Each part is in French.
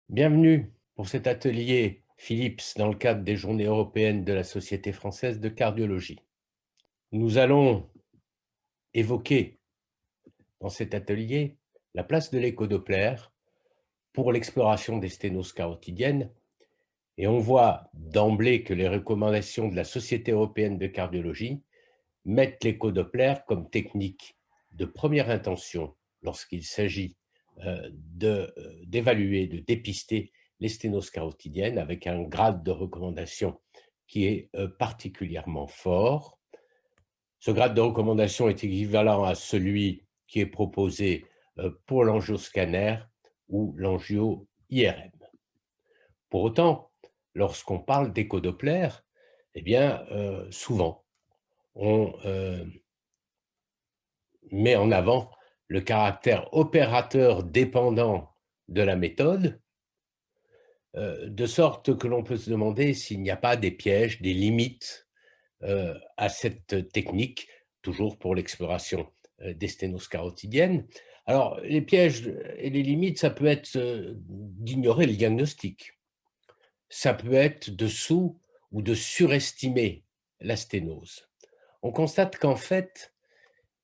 Bienvenue pour cet atelier Philips dans le cadre des Journées européennes de la Société française de cardiologie. Nous allons évoquer dans cet atelier la place de l'écho-Doppler pour l'exploration des sténoses carotidiennes, et on voit d'emblée que les recommandations de la Société européenne de cardiologie mettent l'écho-Doppler comme technique de première intention lorsqu'il s'agit d'évaluer, de dépister les sténoses carotidiennes, avec un grade de recommandation qui est particulièrement fort. Ce grade de recommandation est équivalent à celui qui est proposé pour l'angioscanner ou l'angio-IRM. Pour autant, lorsqu'on parle d'écho-Doppler, eh bien, souvent, on met en avant le caractère opérateur dépendant de la méthode, de sorte que l'on peut se demander s'il n'y a pas des pièges, des limites à cette technique, toujours pour l'exploration des sténoses carotidiennes. Alors, les pièges et les limites, ça peut être d'ignorer le diagnostic. Ça peut être de sous- ou de surestimer la sténose. On constate qu'en fait,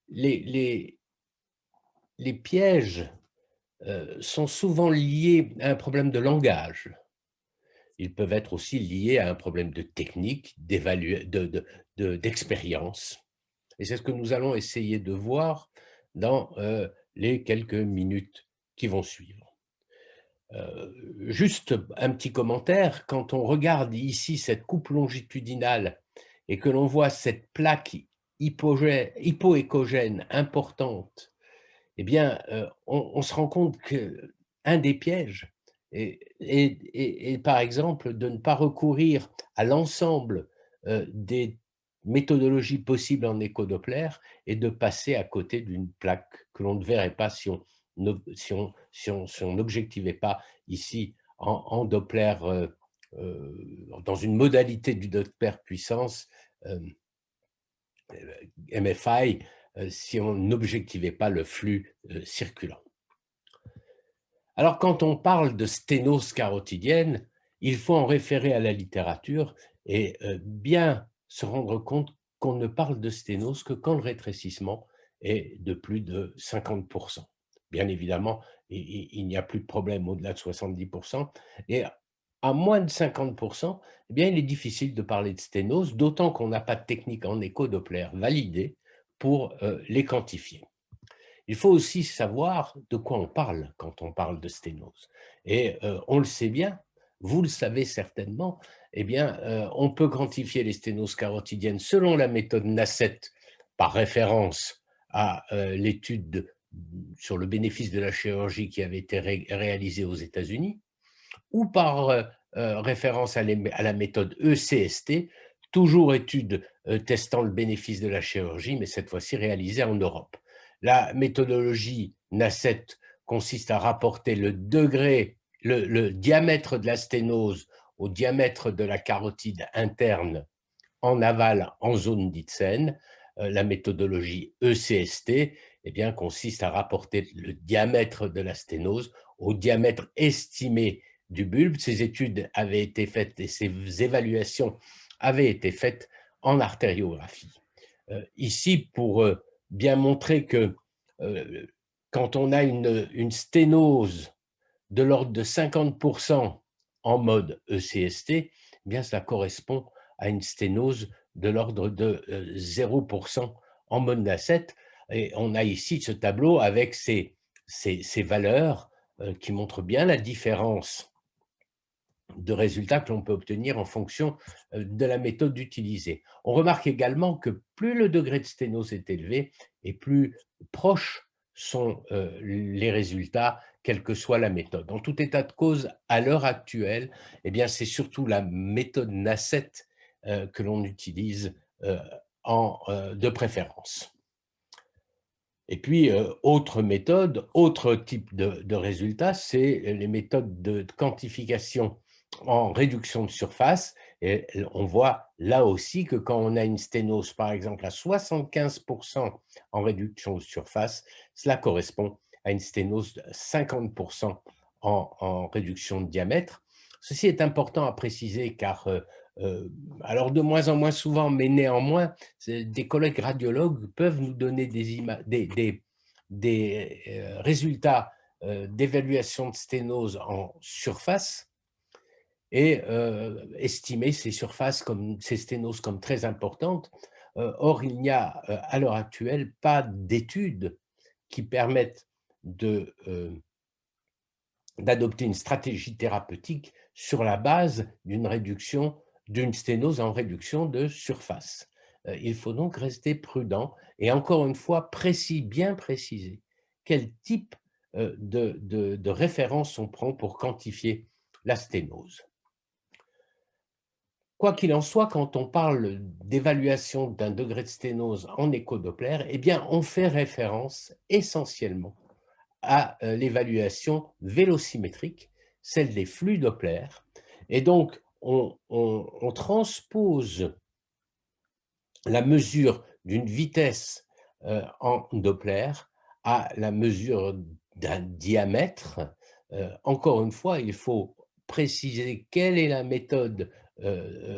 les, les, les pièges sont souvent liés à un problème de langage. Ils peuvent être aussi liés à un problème de technique, d'expérience. Et c'est ce que nous allons essayer de voir dans les quelques minutes qui vont suivre. Juste un petit commentaire, quand on regarde ici cette coupe longitudinale et que l'on voit cette plaque hypoécogène importante, eh bien, on se rend compte qu'un des pièges est, par exemple, de ne pas recourir à l'ensemble des méthodologies possibles en écho-Doppler et de passer à côté d'une plaque que l'on ne verrait pas si on n'objectivait pas ici en Doppler, dans une modalité du Doppler puissance MFI, si on n'objectivait pas le flux circulant. Alors, quand on parle de sténose carotidienne, il faut en référer à la littérature et bien se rendre compte qu'on ne parle de sténose que quand le rétrécissement est de plus de 50%. Bien évidemment, il n'y a plus de problème au-delà de 70%. Et à moins de 50%, eh bien, il est difficile de parler de sténose, d'autant qu'on n'a pas de technique en écho-Doppler validée pour les quantifier. Il faut aussi savoir de quoi on parle quand on parle de sténose. Et on le sait bien, vous le savez certainement, eh bien, on peut quantifier les sténoses carotidiennes selon la méthode NACET par référence à l'étude sur le bénéfice de la chirurgie qui avait été réalisée aux États-Unis, ou par référence à la méthode ECST, toujours étude testant le bénéfice de la chirurgie, mais cette fois-ci réalisée en Europe. La méthodologie NACET consiste à rapporter le degré, le diamètre de la sténose au diamètre de la carotide interne en aval en zone dite saine. La méthodologie ECST eh bien, consiste à rapporter le diamètre de la sténose au diamètre estimé du bulbe. Ces études avaient été faites et ces évaluations avaient été faites en artériographie. Ici, pour bien montrer que quand on a une sténose de l'ordre de 50% en mode ECST, eh bien, cela correspond à une sténose de l'ordre de 0% en mode NACET. Et on a ici ce tableau avec ces valeurs qui montrent bien la différence de résultats que l'on peut obtenir en fonction de la méthode utilisée. On remarque également que plus le degré de sténose est élevé et plus proches sont les résultats, quelle que soit la méthode. En tout état de cause, à l'heure actuelle, eh bien, c'est surtout la méthode NACET que l'on utilise de préférence. Et puis, autre méthode, autre type de résultat, c'est les méthodes de quantification en réduction de surface. Et on voit là aussi que quand on a une sténose, par exemple, à 75% en réduction de surface, cela correspond à une sténose de 50% en réduction de diamètre. Ceci est important à préciser car, alors de moins en moins souvent, mais néanmoins, des collègues radiologues peuvent nous donner des résultats d'évaluation de sténose en surface et estimer ces surfaces comme ces sténoses comme très importantes. Or, il n'y a à l'heure actuelle pas d'études qui permettent d'adopter une stratégie thérapeutique sur la base d'une sténose en réduction de surface. Il faut donc rester prudent et encore une fois bien préciser quel type de référence on prend pour quantifier la sténose. Quoi qu'il en soit, quand on parle d'évaluation d'un degré de sténose en écho-Doppler, eh bien, on fait référence essentiellement à l'évaluation vélocimétrique, celle des flux Doppler. Et donc, on transpose la mesure d'une vitesse en Doppler à la mesure d'un diamètre. Encore une fois, il faut préciser quelle est la méthode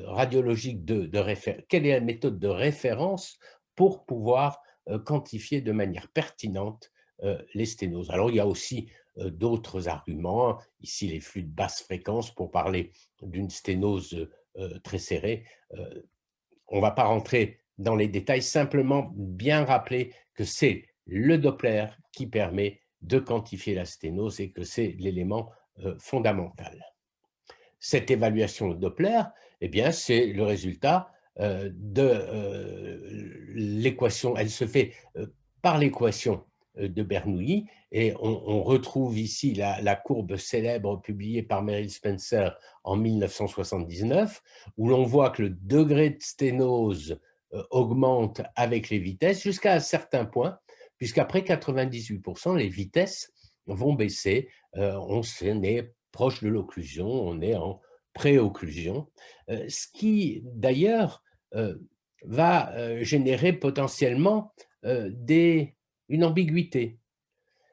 radiologique quelle est la méthode de référence pour pouvoir quantifier de manière pertinente les sténoses. Alors, il y a aussi d'autres arguments, ici les flux de basse fréquence pour parler d'une sténose très serrée. On ne va pas rentrer dans les détails, simplement bien rappeler que c'est le Doppler qui permet de quantifier la sténose et que c'est l'élément fondamental. Cette évaluation de Doppler, eh bien, c'est le résultat de l'équation. Elle se fait par l'équation de Bernoulli et on retrouve ici la courbe célèbre publiée par Merrill Spencer en 1979 où l'on voit que le degré de sténose augmente avec les vitesses jusqu'à un certain point, puisqu'après 98%, les vitesses vont baisser. On est proche de l'occlusion, on est en pré-occlusion, ce qui d'ailleurs va générer potentiellement une ambiguïté.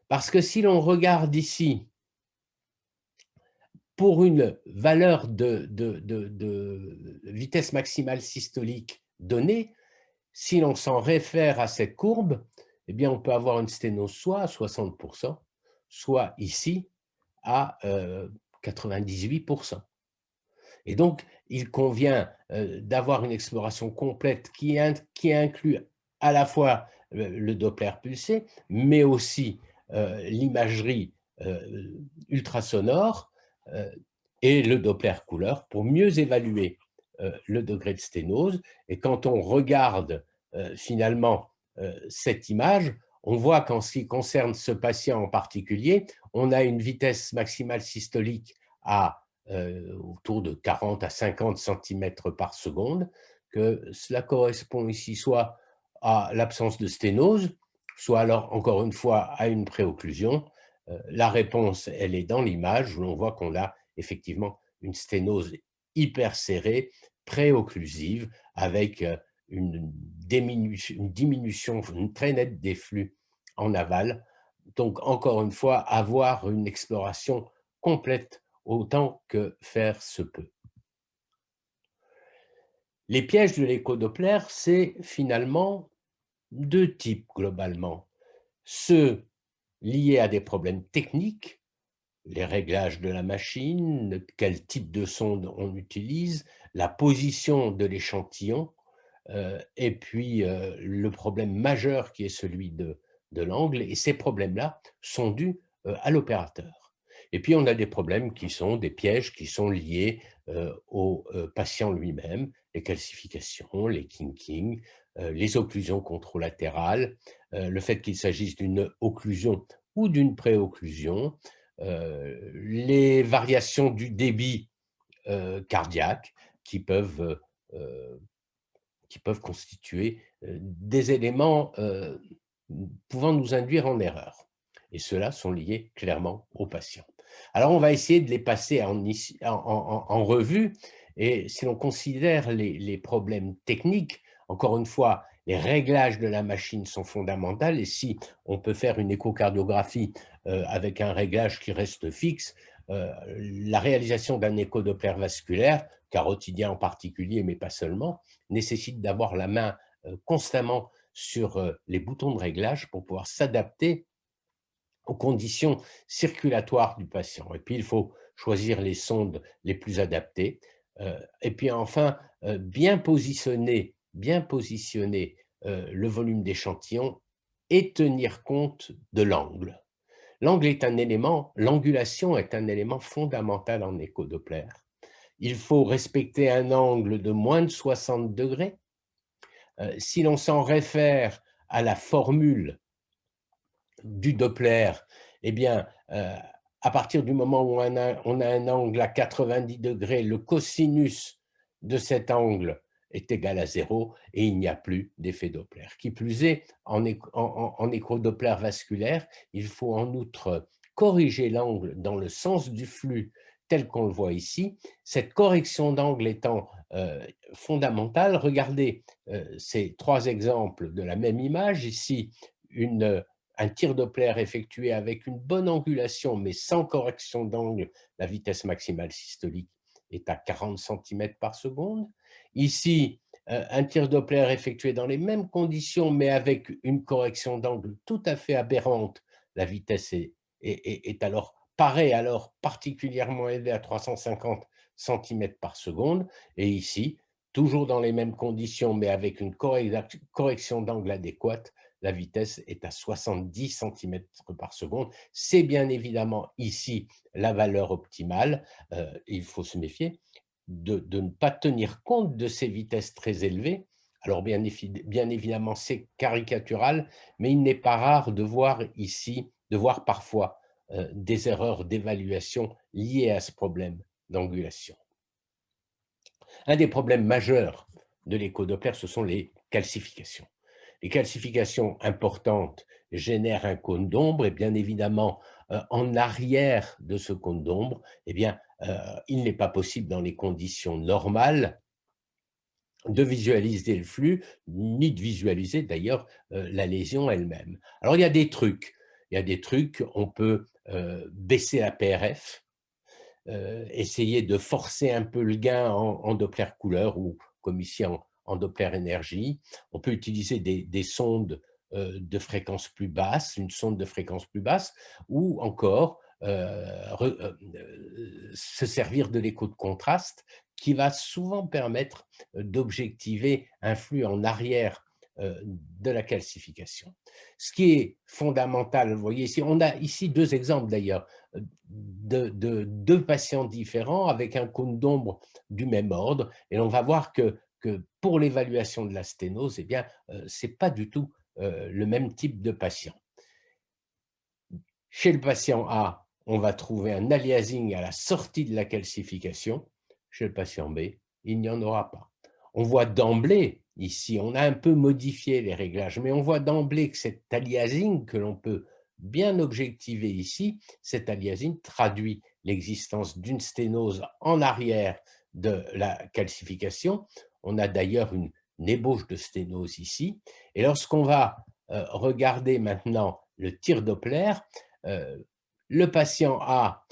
Parce que si l'on regarde ici, pour une valeur de vitesse maximale systolique donnée, si l'on s'en réfère à cette courbe, eh bien, on peut avoir une sténose soit à 60%, soit ici à 98%. Et donc, il convient d'avoir une exploration complète qui inclut à la fois le Doppler pulsé, mais aussi l'imagerie ultrasonore et le Doppler couleur pour mieux évaluer le degré de sténose. Et quand on regarde finalement cette image, on voit qu'en ce qui concerne ce patient en particulier, on a une vitesse maximale systolique à autour de 40 à 50 cm par seconde, que cela correspond ici soit à l'absence de sténose, soit alors encore une fois à une préocclusion. La réponse, elle est dans l'image où l'on voit qu'on a effectivement une sténose hyper serrée, préocclusive, avec une diminution très nette des flux en aval. Donc, encore une fois, avoir une exploration complète autant que faire se peut. Les pièges de l'écho-Doppler, c'est finalement deux types globalement. Ceux liés à des problèmes techniques, les réglages de la machine, quel type de sonde on utilise, la position de l'échantillon, et puis le problème majeur qui est celui de l'angle. Et ces problèmes-là sont dus à l'opérateur. Et puis, on a des problèmes qui sont des pièges qui sont liés au patient lui-même, les calcifications, les kinking, les occlusions contralatérales, le fait qu'il s'agisse d'une occlusion ou d'une préocclusion, les variations du débit cardiaque qui peuvent constituer des éléments pouvant nous induire en erreur. Et ceux-là sont liés clairement aux patients. Alors, on va essayer de les passer en revue. Et si l'on considère les problèmes techniques, encore une fois, les réglages de la machine sont fondamentaux et si on peut faire une échocardiographie avec un réglage qui reste fixe, la réalisation d'un échodoppler vasculaire, carotidien en particulier, mais pas seulement, nécessite d'avoir la main constamment sur les boutons de réglage pour pouvoir s'adapter aux conditions circulatoires du patient. Et puis, il faut choisir les sondes les plus adaptées. Et puis enfin, bien positionner le volume d'échantillon et tenir compte de l'angle. L'angle est un élément, l'angulation est un élément fondamental en échodoppler. Il faut respecter un angle de moins de 60 degrés. Si l'on s'en réfère à la formule du Doppler, eh bien, à partir du moment où on a un angle à 90 degrés, le cosinus de cet angle est égal à 0 et il n'y a plus d'effet Doppler. Qui plus est, en écho-Doppler vasculaire, il faut en outre corriger l'angle dans le sens du flux tel qu'on le voit ici. Cette correction d'angle étant fondamentale, regardez ces trois exemples de la même image. Ici, un tir Doppler effectué avec une bonne angulation, mais sans correction d'angle, la vitesse maximale systolique est à 40 cm par seconde. Ici, un tir Doppler effectué dans les mêmes conditions, mais avec une correction d'angle tout à fait aberrante, la vitesse paraît alors particulièrement élevée à 350 cm par seconde. Et ici, toujours dans les mêmes conditions, mais avec une correction d'angle adéquate, la vitesse est à 70 cm par seconde. C'est bien évidemment ici la valeur optimale. Il faut se méfier de ne pas tenir compte de ces vitesses très élevées. Alors bien évidemment, c'est caricatural, mais il n'est pas rare de voir ici, de voir parfois des erreurs d'évaluation liées à ce problème d'angulation. Un des problèmes majeurs de l'échodoppler, ce sont les calcifications. Les calcifications importantes génèrent un cône d'ombre et bien évidemment, en arrière de ce cône d'ombre, eh bien, il n'est pas possible dans les conditions normales de visualiser le flux, ni de visualiser d'ailleurs la lésion elle-même. Alors il y a des trucs, on peut baisser la PRF, essayer de forcer un peu le gain en Doppler couleur ou comme ici en Doppler énergie. On peut utiliser des sondes de fréquence plus basse, une sonde de fréquence plus basse, ou encore se servir de l'écho de contraste qui va souvent permettre d'objectiver un flux en arrière de la calcification. Ce qui est fondamental, vous voyez ici, on a ici deux exemples d'ailleurs, de deux patients différents avec un cône d'ombre du même ordre, et on va voir que pour l'évaluation de la sténose, eh bien, ce n'est pas du tout le même type de patient. Chez le patient A, on va trouver un aliasing à la sortie de la calcification. Chez le patient B, il n'y en aura pas. On voit d'emblée, ici, on a un peu modifié les réglages, mais on voit d'emblée que cet aliasing que l'on peut bien objectiver ici, cet aliasing traduit l'existence d'une sténose en arrière de la calcification. On a d'ailleurs une ébauche de sténose ici. Et lorsqu'on va regarder maintenant le tir Doppler, le patient A,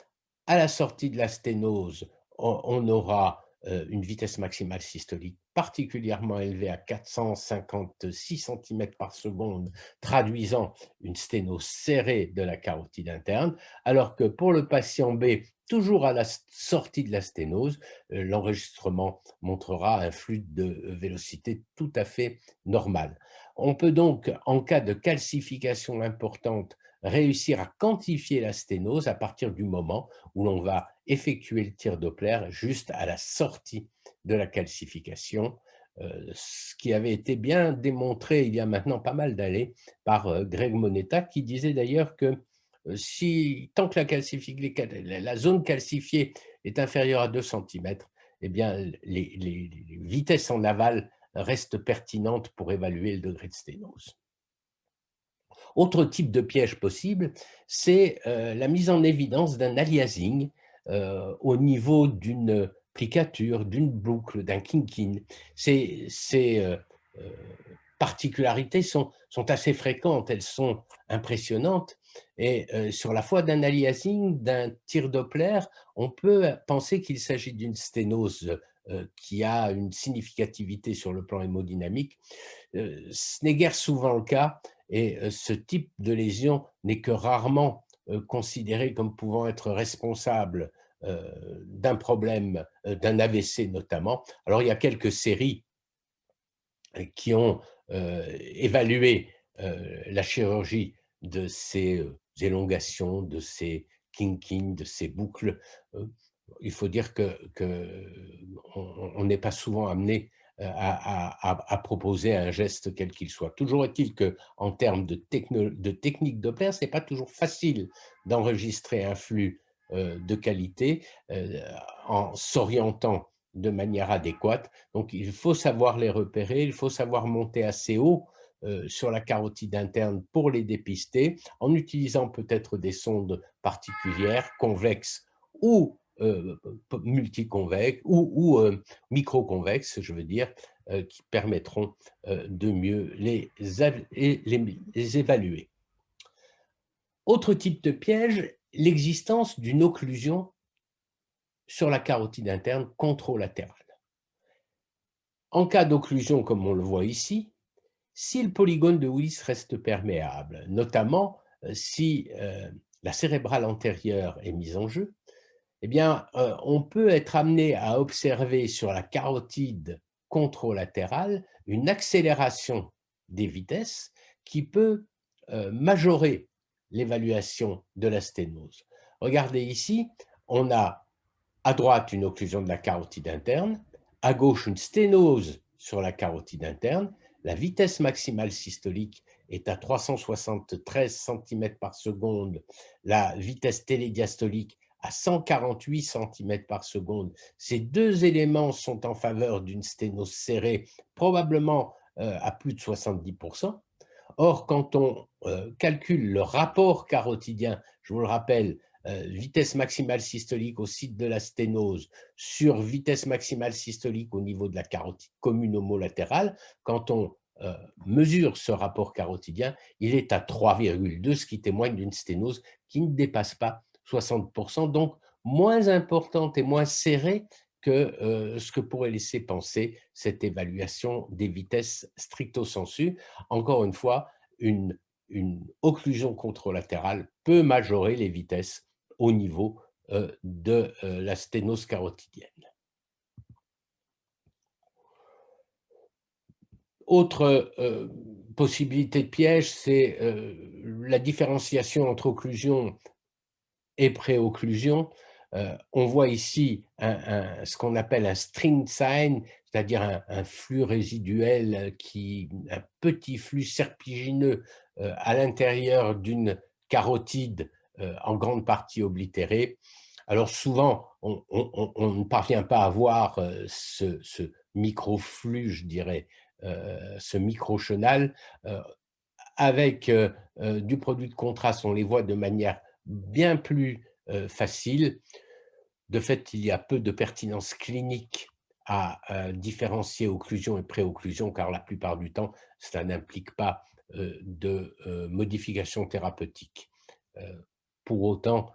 à la sortie de la sténose, on aura une vitesse maximale systolique particulièrement élevée à 456 cm par seconde, traduisant une sténose serrée de la carotide interne, alors que pour le patient B, toujours à la sortie de la sténose, l'enregistrement montrera un flux de vélocité tout à fait normal. On peut donc, en cas de calcification importante, réussir à quantifier la sténose à partir du moment où l'on va effectuer le tir Doppler juste à la sortie de la calcification, ce qui avait été bien démontré il y a maintenant pas mal d'années par Greg Moneta, qui disait d'ailleurs que tant que la zone calcifiée est inférieure à 2 cm, eh bien, les vitesses en aval restent pertinentes pour évaluer le degré de sténose. Autre type de piège possible, c'est la mise en évidence d'un aliasing au niveau d'une plicature, d'une boucle, d'un kinkin. C'est particularités sont assez fréquentes, elles sont impressionnantes. Et sur la foi d'un aliasing, d'un tir Doppler, on peut penser qu'il s'agit d'une sténose qui a une significativité sur le plan hémodynamique. Ce n'est guère souvent le cas et ce type de lésion n'est que rarement considéré comme pouvant être responsable d'un problème, d'un AVC notamment. Alors il y a quelques séries qui ont évalué la chirurgie de ces élongations, de ces kinkings, de ces boucles. Il faut dire qu'on n'est pas souvent amené à proposer un geste quel qu'il soit. Toujours est-il qu'en termes de technique Doppler, ce n'est pas toujours facile d'enregistrer un flux de qualité en s'orientant de manière adéquate. Donc, il faut savoir les repérer, il faut savoir monter assez haut sur la carotide interne pour les dépister, en utilisant peut-être des sondes particulières, convexes ou multiconvexes, ou microconvexes, je veux dire, qui permettront de mieux les évaluer. Autre type de piège, l'existence d'une occlusion sur la carotide interne contralatérale. En cas d'occlusion, comme on le voit ici, si le polygone de Willis reste perméable, notamment si la cérébrale antérieure est mise en jeu, eh bien, on peut être amené à observer sur la carotide contralatérale une accélération des vitesses qui peut majorer l'évaluation de la sténose. Regardez ici, on a à droite une occlusion de la carotide interne, à gauche une sténose sur la carotide interne, la vitesse maximale systolique est à 373 cm par seconde, la vitesse télédiastolique à 148 cm par seconde. Ces deux éléments sont en faveur d'une sténose serrée, probablement à plus de 70%. Or, quand on calcule le rapport carotidien, je vous le rappelle, vitesse maximale systolique au site de la sténose sur vitesse maximale systolique au niveau de la carotide commune homolatérale, quand on mesure ce rapport carotidien, il est à 3,2, ce qui témoigne d'une sténose qui ne dépasse pas 60%, donc moins importante et moins serrée que ce que pourrait laisser penser cette évaluation des vitesses stricto sensu. Encore une fois, une occlusion contralatérale peut majorer les vitesses au niveau de la sténose carotidienne. Autre possibilité de piège, c'est la différenciation entre occlusion et préocclusion. On voit ici ce qu'on appelle un string sign, c'est-à-dire un flux résiduel, un petit flux serpigineux à l'intérieur d'une carotide en grande partie oblitérée. Alors souvent, on ne parvient pas à voir ce microflux, je dirais, ce microchenal. Avec du produit de contraste, on les voit de manière bien plus facile. De fait, il y a peu de pertinence clinique à différencier occlusion et préocclusion, car la plupart du temps, cela n'implique pas de modification thérapeutique. Pour autant,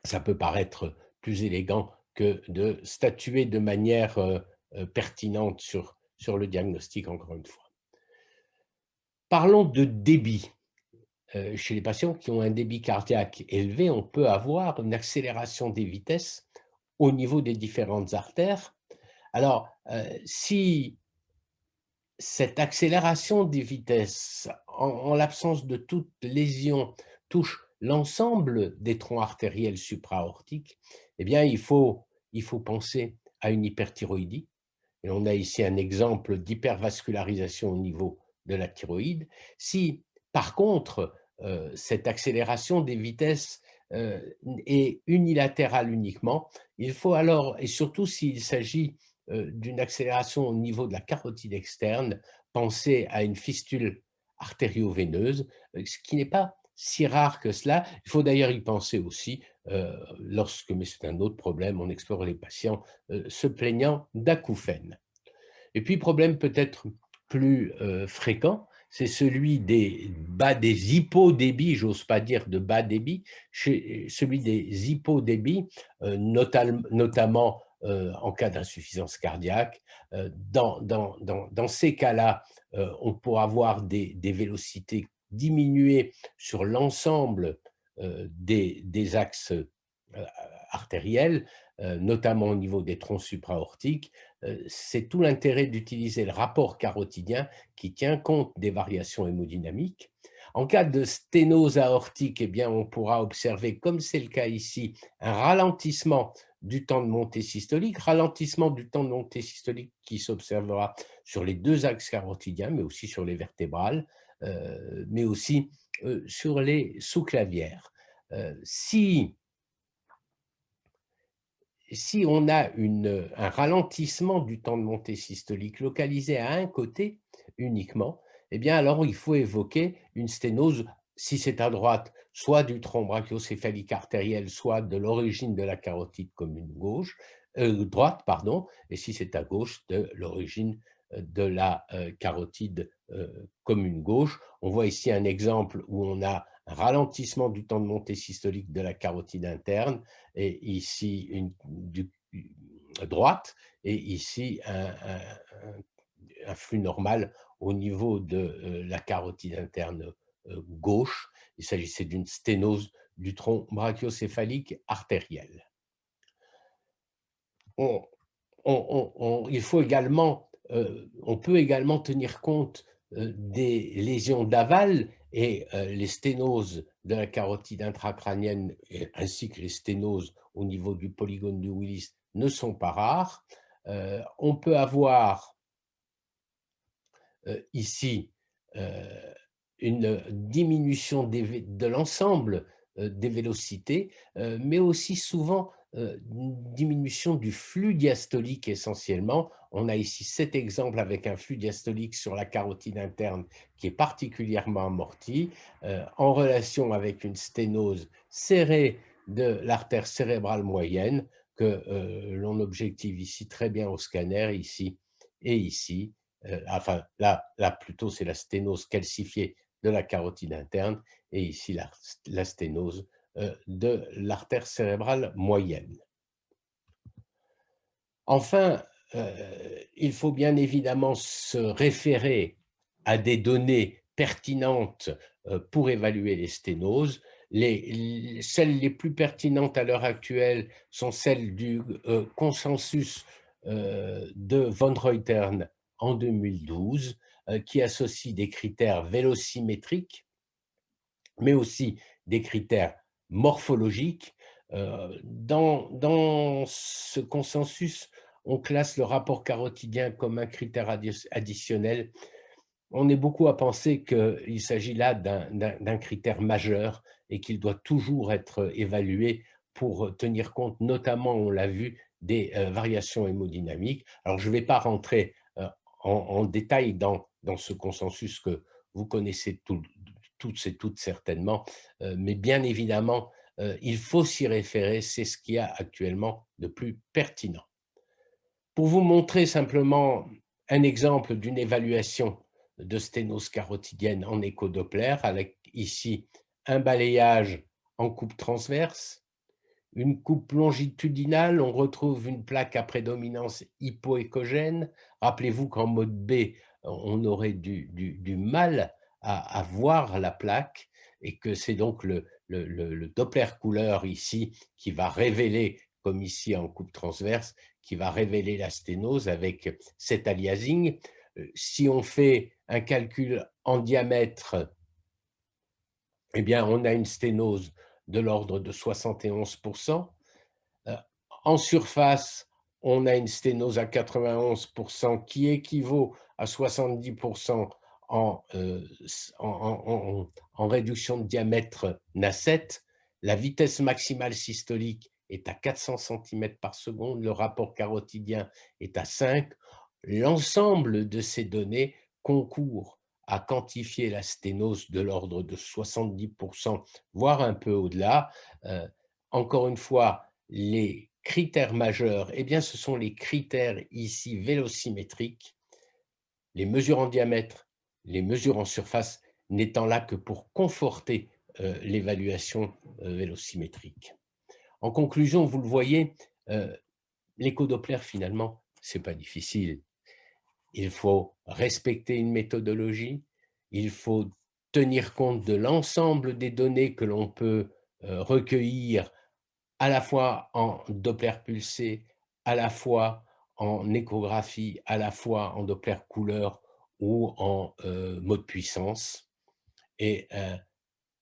ça peut paraître plus élégant que de statuer de manière pertinente sur le diagnostic, encore une fois. Parlons de débit. Chez les patients qui ont un débit cardiaque élevé, on peut avoir une accélération des vitesses au niveau des différentes artères. Alors, si cette accélération des vitesses, en l'absence de toute lésion, touche l'ensemble des troncs artériels supraortiques, eh bien, il faut penser à une hyperthyroïdie. Et on a ici un exemple d'hypervascularisation au niveau de la thyroïde. Si, par contre, cette accélération des vitesses est unilatérale uniquement, il faut alors, et surtout s'il s'agit d'une accélération au niveau de la carotide externe, penser à une fistule artério-veineuse, ce qui n'est pas si rare que cela. Il faut d'ailleurs y penser aussi lorsque, mais c'est un autre problème, on explore les patients se plaignant d'acouphènes. Et puis, problème peut-être plus fréquent, c'est celui des hypodébits, j'ose pas dire de bas débit, celui des hypodébits, notamment en cas d'insuffisance cardiaque. Dans ces cas-là, on pourra avoir des vélocités diminuées sur l'ensemble des axes artériels, notamment au niveau des troncs supraortiques. C'est tout l'intérêt d'utiliser le rapport carotidien qui tient compte des variations hémodynamiques. En cas de sténose aortique, eh bien, on pourra observer, comme c'est le cas ici, un ralentissement du temps de montée systolique, ralentissement du temps de montée systolique qui s'observera sur les deux axes carotidiens, mais aussi sur les vertébrales, mais aussi sur les sous-clavières. Si on a un ralentissement du temps de montée systolique localisé à un côté uniquement, eh bien alors il faut évoquer une sténose, si c'est à droite, soit du tronc brachiocéphalique artériel, soit de l'origine de la carotide commune gauche, droite, pardon, et si c'est à gauche, de l'origine de la carotide commune gauche. On voit ici un exemple où on a un ralentissement du temps de montée systolique de la carotide interne, et ici droite, et ici un flux normal au niveau de la carotide interne gauche. Il s'agissait d'une sténose du tronc brachiocéphalique artériel. Il faut également, on peut également tenir compte des lésions d'aval, et les sténoses de la carotide intracrânienne ainsi que les sténoses au niveau du polygone de Willis ne sont pas rares. On peut avoir ici une diminution de l'ensemble des vélocités, mais aussi souvent une diminution du flux diastolique essentiellement. On a ici cet exemple avec un flux diastolique sur la carotide interne qui est particulièrement amorti, en relation avec une sténose serrée de l'artère cérébrale moyenne que l'on objective ici très bien au scanner, ici et ici. Enfin, là plutôt, c'est la sténose calcifiée de la carotide interne, et ici la sténose de l'artère cérébrale moyenne. Enfin, il faut bien évidemment se référer à des données pertinentes pour évaluer les sténoses. Celles les plus pertinentes à l'heure actuelle sont celles du consensus de von Reutern en 2012, qui associe des critères vélocimétriques, mais aussi des critères morphologiques. Dans ce consensus, on classe le rapport carotidien comme un critère additionnel. On est beaucoup à penser qu'il s'agit là d'un critère majeur et qu'il doit toujours être évalué pour tenir compte, notamment, on l'a vu, des variations hémodynamiques. Alors, je ne vais pas rentrer en détail dans ce consensus que vous connaissez toutes et toutes certainement, mais bien évidemment, il faut s'y référer, c'est ce qu'il y a actuellement de plus pertinent. Pour vous montrer simplement un exemple d'une évaluation de sténose carotidienne en écho-Doppler, avec ici un balayage en coupe transverse, une coupe longitudinale, on retrouve une plaque à prédominance hypoéchogène. Rappelez-vous qu'en mode B, on aurait du mal à voir la plaque, et que c'est donc le Doppler couleur ici qui va révéler, comme ici en coupe transverse, qui va révéler la sténose avec cet aliasing. Si on fait un calcul en diamètre, eh bien, on a une sténose de l'ordre de 71%. En surface, on a une sténose à 91% qui équivaut à 70% en réduction de diamètre NA7. La vitesse maximale systolique est à 400 cm par seconde, le rapport carotidien est à 5. L'ensemble de ces données concourent à quantifier la sténose de l'ordre de 70%, voire un peu au-delà. Encore une fois, les critères majeurs, eh bien, ce sont les critères ici vélocimétriques. les mesures en diamètre, les mesures en surface n'étant là que pour conforter l'évaluation vélocimétrique. En conclusion, vous le voyez, l'écho-Doppler finalement, c'est pas difficile. Il faut respecter une méthodologie, il faut tenir compte de l'ensemble des données que l'on peut recueillir à la fois en Doppler pulsé, à la fois en échographie, à la fois en Doppler couleur ou en mode puissance et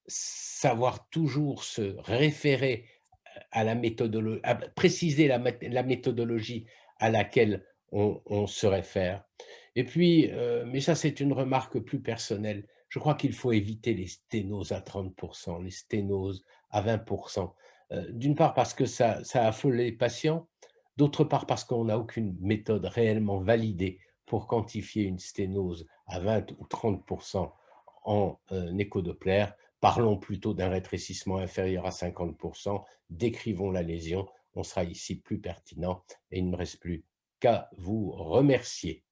savoir toujours se référer à la méthodologie, préciser la méthodologie à laquelle on se réfère. Et puis, mais ça c'est une remarque plus personnelle, je crois qu'il faut éviter les sténoses à 30 les sténoses à 20 d'une part parce que ça affole les patients, d'autre part parce qu'on n'a aucune méthode réellement validée pour quantifier une sténose à 20 ou 30 en écho-Doppler. Parlons plutôt d'un rétrécissement inférieur à 50 décrivons la lésion, on sera ici plus pertinent et il ne me reste plus qu'à vous remercier.